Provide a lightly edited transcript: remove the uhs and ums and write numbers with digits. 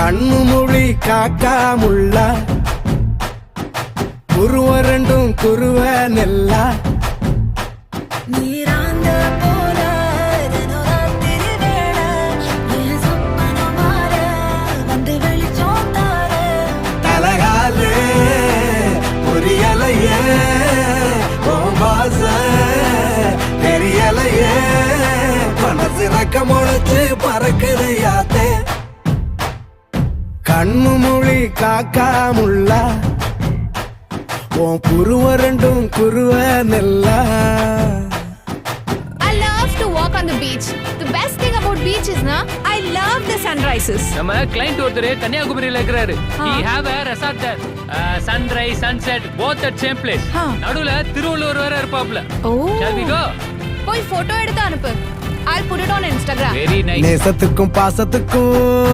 கண்ணு மொழி காக்காமுள்ள குருவ ரெண்டும் குருவ நெல்லா நீராந்த போல தினராத்திரி வேளை என் சொப்பனம் மாற வந்து வெளிச்சம் தார தலகாலு புரியலையே பாச தெரியலையே மனசு ரக்க முளைச்சு பறக்குது யாத்தே கண்ணு மொழி காக்காமுள்ள உன் குருவ ரெண்டும் குருவ நெல்லா. I love to walk on the beach. The best thing about beach is I love the sunrises. நம்ம கிளைண்ட் ஒருத்தர் கன்னியாகுமரியில இருக்கிறாரு. He have a resort there. Sunrise, sunset, both at same place. நடுவுல திருவள்ளுவர் வேற இருப்பாப்ல. Oh. Shall we go? போய் photo எடுத்து அனுப்பு. I'll put it on Instagram. Very nice. நேசத்துக்கும் பாசத்துக்கும்